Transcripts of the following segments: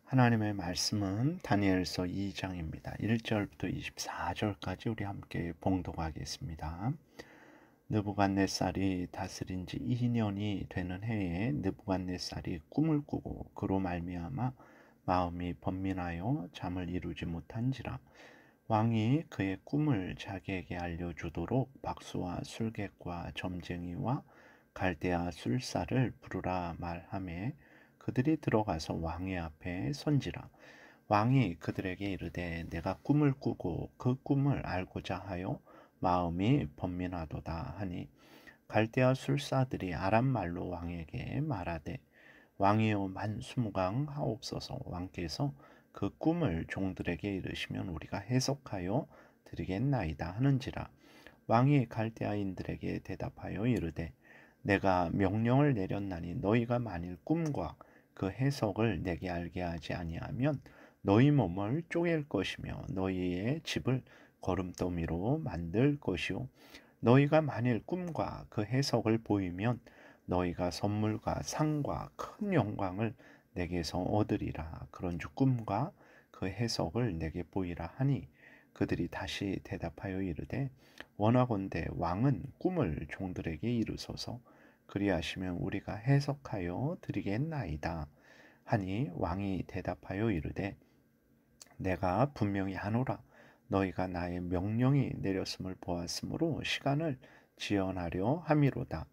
하나님의 말씀은 다니엘서 2장입니다. 1절부터 24절까지 우리 함께 봉독하겠습니다. 느부갓네살이 다스린 지 2년이 되는 해에 느부갓네살이 꿈을 꾸고 그로 말미암아 마음이 번민하여 잠을 이루지 못한지라. 왕이 그의 꿈을 자기에게 알려주도록 박수와 술객과 점쟁이와 갈대아 술사를 부르라 말하매 그들이 들어가서 왕의 앞에 선지라. 왕이 그들에게 이르되 내가 꿈을 꾸고 그 꿈을 알고자 하여 마음이 번민하도다 하니 갈대아 술사들이 아람 말로 왕에게 말하되 왕이여 만수무강 하옵소서. 왕께서 그 꿈을 종들에게 이르시면 우리가 해석하여 드리겠나이다 하는지라. 왕이 갈대아인들에게 대답하여 이르되 내가 명령을 내렸나니 너희가 만일 꿈과 그 해석을 내게 알게 하지 아니하면 너희 몸을 쪼갤 것이며 너희의 집을 거름더미로 만들 것이요 너희가 만일 꿈과 그 해석을 보이면 너희가 선물과 상과 큰 영광을 내게서 얻으리라. 그런즉 꿈과 그 해석을 내게 보이라 하니 그들이 다시 대답하여 이르되 원하건대 왕은 꿈을 종들에게 이루소서. 그리하시면 우리가 해석하여 드리겠나이다 하니 왕이 대답하여 이르되 내가 분명히 하노라. 너희가 나의 명령이 내렸음을 보았으므로 시간을 지연하려 함이로다.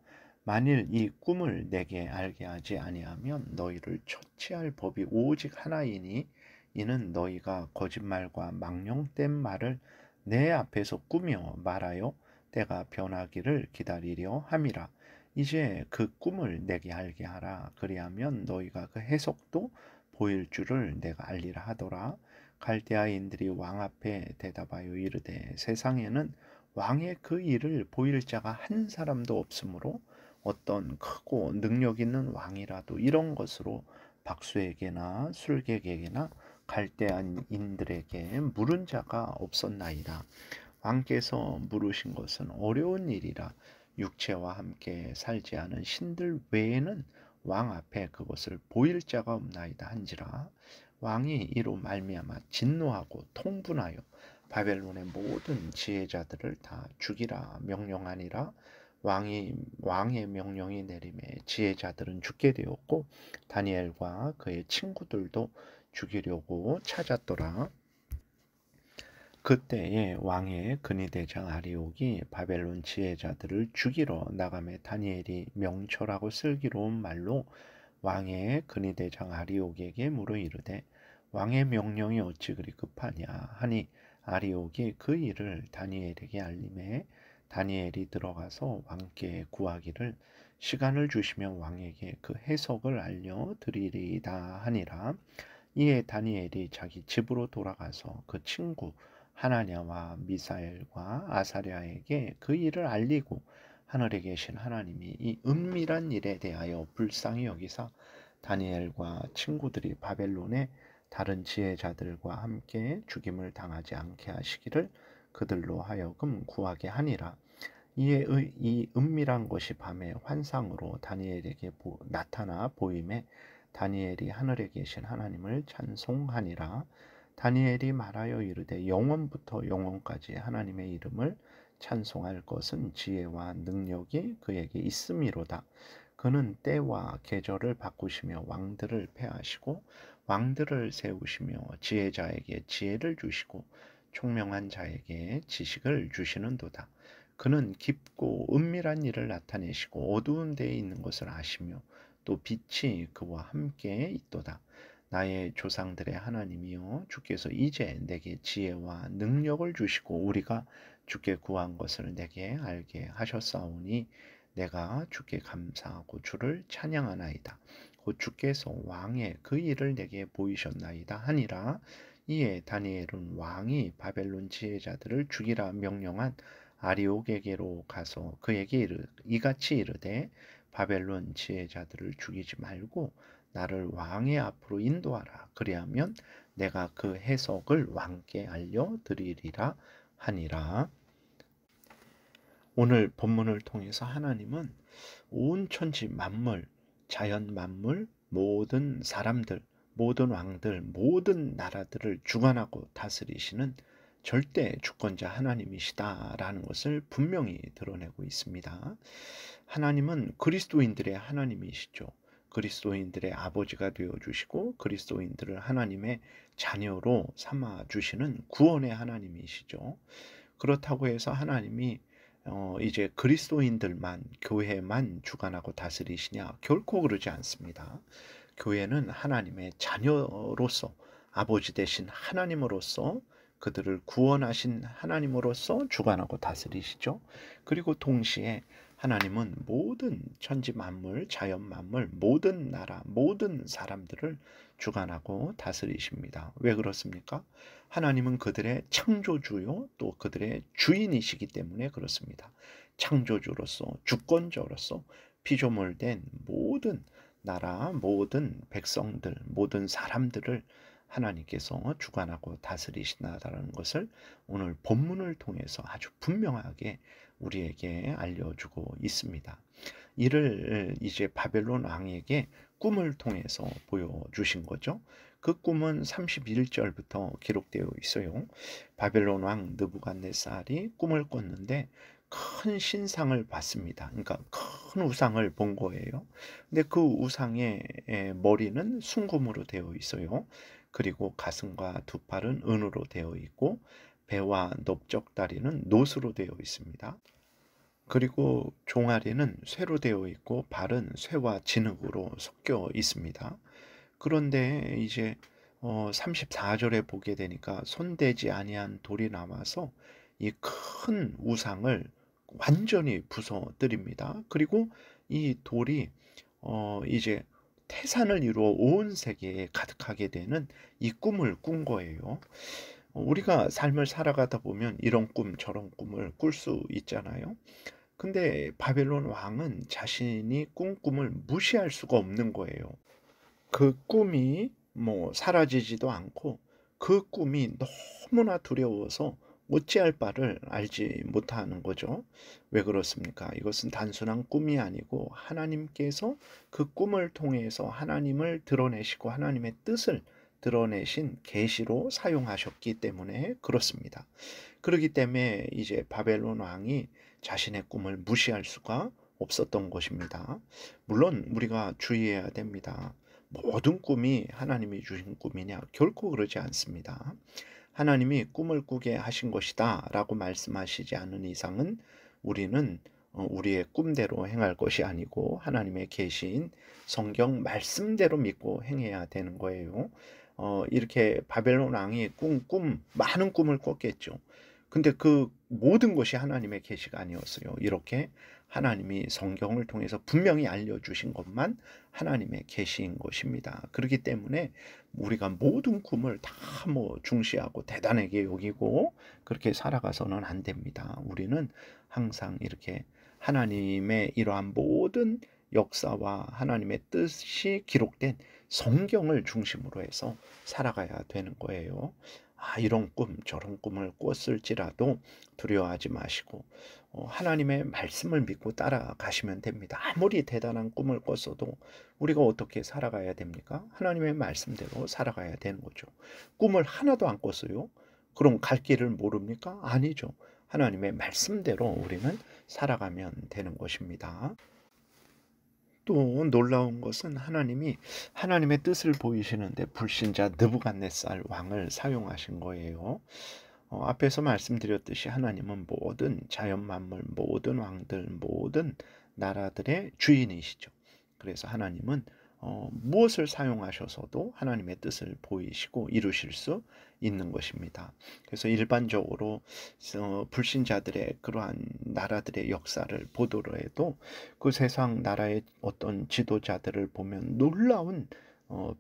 만일 이 꿈을 내게 알게 하지 아니하면 너희를 처치할 법이 오직 하나이니 이는 너희가 거짓말과 망령된 말을 내 앞에서 꾸며 말하여 때가 변하기를 기다리려 함이라. 이제 그 꿈을 내게 알게 하라. 그리하면 너희가 그 해석도 보일 줄을 내가 알리라 하더라. 갈대아인들이 왕 앞에 대답하여 이르되 세상에는 왕의 그 일을 보일 자가 한 사람도 없으므로 어떤 크고 능력 있는 왕이라도 이런 것으로 박수에게나 술객에게나 갈대아인들에게 물은 자가 없었나이다. 왕께서 물으신 것은 어려운 일이라 육체와 함께 살지 않은 신들 외에는 왕 앞에 그것을 보일 자가 없나이다 한지라. 왕이 이로 말미암아 진노하고 통분하여 바벨론의 모든 지혜자들을 다 죽이라 명령하니라. 왕의 명령이 내림에 지혜자들은 죽게 되었고 다니엘과 그의 친구들도 죽이려고 찾았더라. 그때에 왕의 근위대장 아리옥이 바벨론 지혜자들을 죽이러 나가매 다니엘이 명철하고 슬기로운 말로 왕의 근위대장 아리옥에게 물어 이르되 왕의 명령이 어찌 그리 급하냐 하니 아리옥이 그 일을 다니엘에게 알림해 다니엘이 들어가서 왕께 구하기를 시간을 주시면 왕에게 그 해석을 알려 드리리이다 하니라. 이에 다니엘이 자기 집으로 돌아가서 그 친구 하나냐와 미사엘과 아사랴에게 그 일을 알리고 하늘에 계신 하나님이 이 은밀한 일에 대하여 불쌍히 여기사 다니엘과 친구들이 바벨론의 다른 지혜자들과 함께 죽임을 당하지 않게 하시기를 그들로 하여금 구하게 하니라. 이에 이 은밀한 것이 밤에 환상으로 다니엘에게 나타나 보임에 다니엘이 하늘에 계신 하나님을 찬송하니라. 다니엘이 말하여 이르되 영원부터 영원까지 하나님의 이름을 찬송할 것은 지혜와 능력이 그에게 있음이로다. 그는 때와 계절을 바꾸시며 왕들을 패하시고 왕들을 세우시며 지혜자에게 지혜를 주시고 총명한 자에게 지식을 주시는도다. 그는 깊고 은밀한 일을 나타내시고 어두운 데에 있는 것을 아시며 또 빛이 그와 함께 있도다. 나의 조상들의 하나님이여 주께서 이제 내게 지혜와 능력을 주시고 우리가 주께 구한 것을 내게 알게 하셨사오니 내가 주께 감사하고 주를 찬양하나이다. 곧 주께서 왕의 그 일을 내게 보이셨나이다 하니라. 이에 다니엘은 왕이 바벨론 지혜자들을 죽이라 명령한 아리옥에게로 가서 그에게 이같이 이르되 바벨론 지혜자들을 죽이지 말고 나를 왕의 앞으로 인도하라. 그리하면 내가 그 해석을 왕께 알려드리리라 하니라. 오늘 본문을 통해서 하나님은 온 천지 만물, 자연 만물, 모든 사람들, 모든 왕들, 모든 나라들을 주관하고 다스리시는 절대 주권자 하나님이시다라는 것을 분명히 드러내고 있습니다. 하나님은 그리스도인들의 하나님이시죠. 그리스도인들의 아버지가 되어 주시고 그리스도인들을 하나님의 자녀로 삼아 주시는 구원의 하나님이시죠. 그렇다고 해서 하나님이 이제 그리스도인들만, 교회만 주관하고 다스리시냐? 결코 그러지 않습니다. 교회는 하나님의 자녀로서, 아버지 되신 하나님으로서, 그들을 구원하신 하나님으로서 주관하고 다스리시죠. 그리고 동시에 하나님은 모든 천지 만물, 자연 만물, 모든 나라, 모든 사람들을 주관하고 다스리십니다. 왜 그렇습니까? 하나님은 그들의 창조주요, 또 그들의 주인이시기 때문에 그렇습니다. 창조주로서, 주권자로서 피조물된 모든 나라, 모든 백성들, 모든 사람들을 하나님께서 주관하고 다스리신다라는 것을 오늘 본문을 통해서 아주 분명하게 우리에게 알려주고 있습니다. 이를 이제 바벨론 왕에게 꿈을 통해서 보여주신 거죠. 그 꿈은 31절부터 기록되어 있어요. 바벨론 왕 느부갓네살이 꿈을 꿨는데 큰 신상을 봤습니다. 그러니까 큰 우상을 본 거예요. 근데 그 우상의 머리는 순금으로 되어 있어요. 그리고 가슴과 두 팔은 은으로 되어 있고 배와 넓적다리는 노수로 되어 있습니다. 그리고 종아리는 쇠로 되어 있고 발은 쇠와 진흙으로 섞여 있습니다. 그런데 이제 34절에 보게 되니까 손대지 아니한 돌이 남아서 이 큰 우상을 완전히 부숴뜨립니다. 그리고 이 돌이 이제 태산을 이루어 온 세계에 가득하게 되는 이 꿈을 꾼 거예요. 우리가 삶을 살아가다 보면 이런 꿈 저런 꿈을 꿀 수 있잖아요. 근데 바벨론 왕은 자신이 꾼 꿈을 무시할 수가 없는 거예요. 그 꿈이 뭐 사라지지도 않고 그 꿈이 너무나 두려워서 어찌할 바를 알지 못하는 거죠. 왜 그렇습니까? 이것은 단순한 꿈이 아니고 하나님께서 그 꿈을 통해서 하나님을 드러내시고 하나님의 뜻을 드러내신 계시로 사용하셨기 때문에 그렇습니다. 그렇기 때문에 이제 바벨론 왕이 자신의 꿈을 무시할 수가 없었던 것입니다. 물론 우리가 주의해야 됩니다. 모든 꿈이 하나님이 주신 꿈이냐? 결코 그러지 않습니다. 하나님이 꿈을 꾸게 하신 것이다 라고 말씀하시지 않은 이상은 우리는 우리의 꿈대로 행할 것이 아니고 하나님의 계시인 성경 말씀대로 믿고 행해야 되는 거예요. 이렇게 바벨론 왕이 많은 꿈을 꿨겠죠. 근데 그 모든 것이 하나님의 계시가 아니었어요. 이렇게 하나님이 성경을 통해서 분명히 알려주신 것만 하나님의 계시인 것입니다. 그렇기 때문에 우리가 모든 꿈을 다 뭐 중시하고 대단하게 여기고 그렇게 살아가서는 안 됩니다. 우리는 항상 이렇게 하나님의 이러한 모든 역사와 하나님의 뜻이 기록된 성경을 중심으로 해서 살아가야 되는 거예요. 이런 꿈 저런 꿈을 꿨을지라도 두려워하지 마시고 하나님의 말씀을 믿고 따라가시면 됩니다. 아무리 대단한 꿈을 꿨어도 우리가 어떻게 살아가야 됩니까? 하나님의 말씀대로 살아가야 되는 거죠. 꿈을 하나도 안 꿨어요? 그럼 갈 길을 모릅니까? 아니죠. 하나님의 말씀대로 우리는 살아가면 되는 것입니다. 또 놀라운 것은 하나님이 하나님의 뜻을 보이시는데 불신자 느부갓네살 왕을 사용하신 거예요. 앞에서 말씀드렸듯이 하나님은 모든 자연 만물, 모든 왕들, 모든 나라들의 주인이시죠. 그래서 하나님은 무엇을 사용하셔서도 하나님의 뜻을 보이시고 이루실 수 있는 것입니다. 그래서 일반적으로 불신자들의 그러한 나라들의 역사를 보도록 해도 그 세상 나라의 어떤 지도자들을 보면 놀라운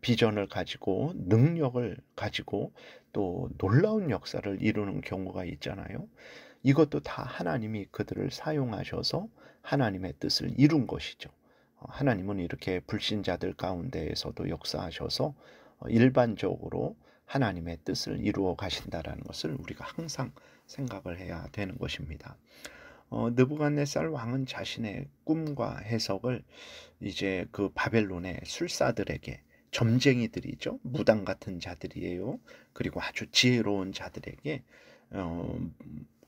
비전을 가지고 능력을 가지고 또 놀라운 역사를 이루는 경우가 있잖아요. 이것도 다 하나님이 그들을 사용하셔서 하나님의 뜻을 이룬 것이죠. 하나님은 이렇게 불신자들 가운데에서도 역사하셔서 일반적으로 하나님의 뜻을 이루어 가신다라는 것을 우리가 항상 생각을 해야 되는 것입니다. 느부갓네살 왕은 자신의 꿈과 해석을 이제 그 바벨론의 술사들에게 점쟁이들이죠. 무당 같은 자들이에요. 그리고 아주 지혜로운 자들에게 어,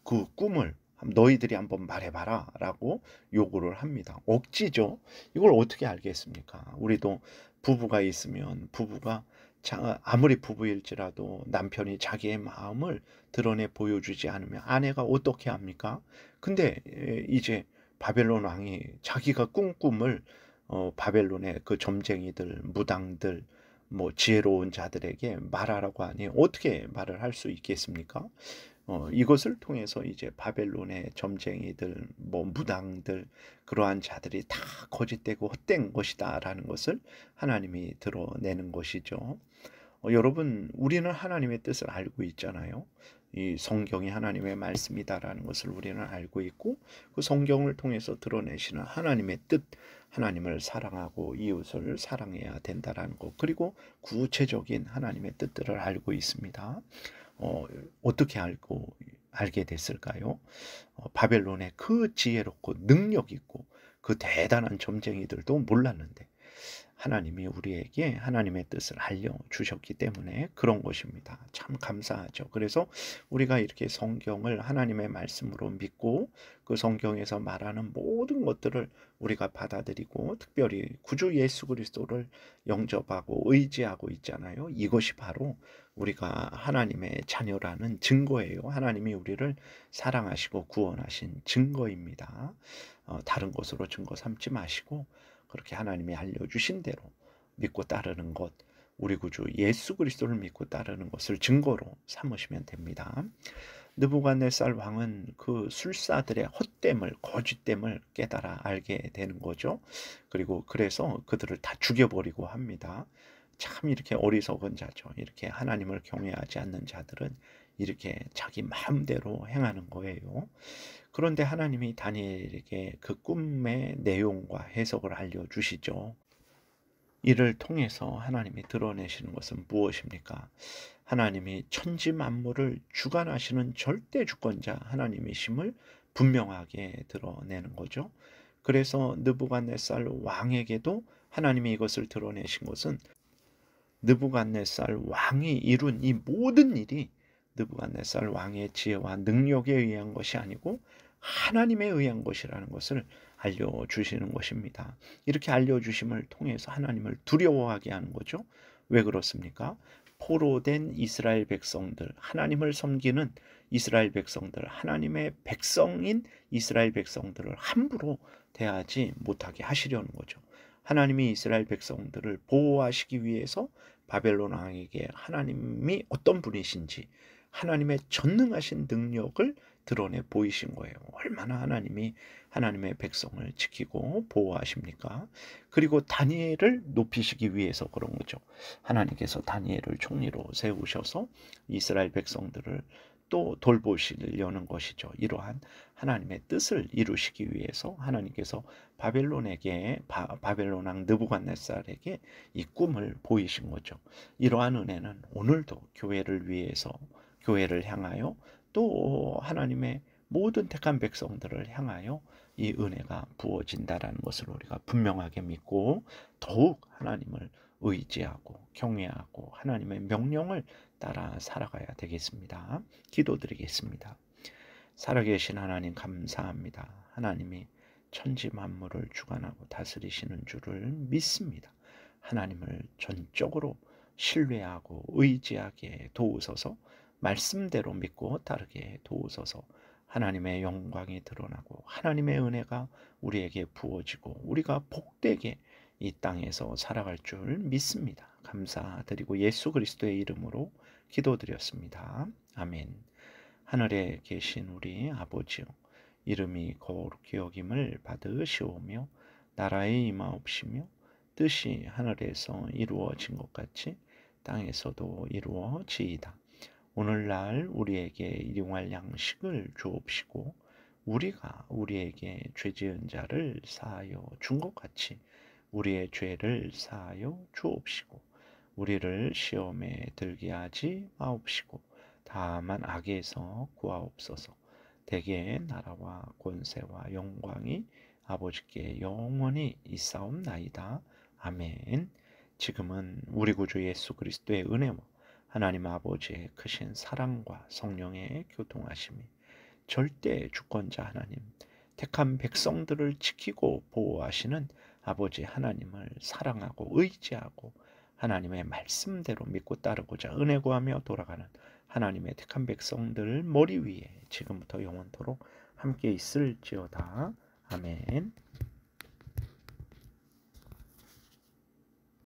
그 꿈을 너희들이 한번 말해봐라라고 요구를 합니다. 억지죠. 이걸 어떻게 알겠습니까? 우리도 부부가 있으면 부부가 아무리 부부일지라도 남편이 자기의 마음을 드러내 보여주지 않으면 아내가 어떻게 합니까? 근데 이제 바벨론 왕이 자기가 꾼 꿈을 바벨론의 그 점쟁이들, 무당들, 뭐 지혜로운 자들에게 말하라고 하니 어떻게 말을 할 수 있겠습니까? 이것을 통해서 이제 바벨론의 점쟁이들, 뭐 무당들, 그러한 자들이 다 거짓되고 헛된 것이다라는 것을 하나님이 드러내는 것이죠. 여러분, 우리는 하나님의 뜻을 알고 있잖아요. 이 성경이 하나님의 말씀이다라는 것을 우리는 알고 있고, 그 성경을 통해서 드러내시는 하나님의 뜻, 하나님을 사랑하고 이웃을 사랑해야 된다라는 것, 그리고 구체적인 하나님의 뜻들을 알고 있습니다. 어떻게 알게 됐을까요? 바벨론의 그 지혜롭고 능력 있고 그 대단한 점쟁이들도 몰랐는데 하나님이 우리에게 하나님의 뜻을 알려주셨기 때문에 그런 것입니다. 참 감사하죠. 그래서 우리가 이렇게 성경을 하나님의 말씀으로 믿고 그 성경에서 말하는 모든 것들을 우리가 받아들이고 특별히 구주 예수 그리스도를 영접하고 의지하고 있잖아요. 이것이 바로 우리가 하나님의 자녀라는 증거예요. 하나님이 우리를 사랑하시고 구원하신 증거입니다. 다른 것으로 증거 삼지 마시고 그렇게 하나님이 알려주신 대로 믿고 따르는 것, 우리 구주 예수 그리스도를 믿고 따르는 것을 증거로 삼으시면 됩니다. 느부갓네살 왕은 그 술사들의 헛됨을, 거짓됨을 깨달아 알게 되는 거죠. 그리고 그래서 그들을 다 죽여버리고 합니다. 참 이렇게 어리석은 자죠. 이렇게 하나님을 경외하지 않는 자들은 이렇게 자기 마음대로 행하는 거예요. 그런데 하나님이 다니엘에게 그 꿈의 내용과 해석을 알려주시죠. 이를 통해서 하나님이 드러내시는 것은 무엇입니까? 하나님이 천지 만물을 주관하시는 절대 주권자 하나님이심을 분명하게 드러내는 거죠. 그래서 느부갓네살 왕에게도 하나님이 이것을 드러내신 것은 느부갓네살 왕이 이룬 이 모든 일이 느부갓네살 왕의 지혜와 능력에 의한 것이 아니고 하나님에 의한 것이라는 것을 알려주시는 것입니다. 이렇게 알려주심을 통해서 하나님을 두려워하게 하는 거죠. 왜 그렇습니까? 포로된 이스라엘 백성들, 하나님을 섬기는 이스라엘 백성들, 하나님의 백성인 이스라엘 백성들을 함부로 대하지 못하게 하시려는 거죠. 하나님이 이스라엘 백성들을 보호하시기 위해서 바벨론 왕에게 하나님이 어떤 분이신지 하나님의 전능하신 능력을 드러내 보이신 거예요. 얼마나 하나님이 하나님의 백성을 지키고 보호하십니까? 그리고 다니엘을 높이시기 위해서 그런 거죠. 하나님께서 다니엘을 총리로 세우셔서 이스라엘 백성들을 또 돌보시려는 것이죠. 이러한 하나님의 뜻을 이루시기 위해서 하나님께서 바벨론 왕 느부갓네살에게 이 꿈을 보이신 거죠. 이러한 은혜는 오늘도 교회를 위해서 교회를 향하여 또 하나님의 모든 택한 백성들을 향하여 이 은혜가 부어진다라는 것을 우리가 분명하게 믿고 더욱 하나님을 의지하고 경외하고 하나님의 명령을 따라 살아가야 되겠습니다. 기도드리겠습니다. 살아계신 하나님 감사합니다. 하나님이 천지 만물을 주관하고 다스리시는 줄을 믿습니다. 하나님을 전적으로 신뢰하고 의지하게 도우소서. 말씀대로 믿고 따르게 도우소서. 하나님의 영광이 드러나고 하나님의 은혜가 우리에게 부어지고 우리가 복되게 이 땅에서 살아갈 줄 믿습니다. 감사드리고 예수 그리스도의 이름으로 기도드렸습니다. 아멘. 하늘에 계신 우리 아버지요, 이름이 거룩히 여김을 받으시오며 나라의 임하옵시며 뜻이 하늘에서 이루어진 것 같이 땅에서도 이루어지이다. 오늘날 우리에게 일용할 양식을 주옵시고 우리가 우리에게 죄지은 자를 사하여 준 것 같이 우리의 죄를 사하여 주옵시고 우리를 시험에 들게 하지 마옵시고 다만 악에서 구하옵소서. 대개의 나라와 권세와 영광이 아버지께 영원히 있사옵나이다. 아멘. 지금은 우리 구주 예수 그리스도의 은혜와 하나님 아버지의 크신 사랑과 성령의 교통하심이, 절대 주권자 하나님, 택한 백성들을 지키고 보호하시는 아버지 하나님을 사랑하고 의지하고 하나님의 말씀대로 믿고 따르고자 은혜 구하며 돌아가는 하나님의 택한 백성들 머리 위에 지금부터 영원토록 함께 있을지어다. 아멘.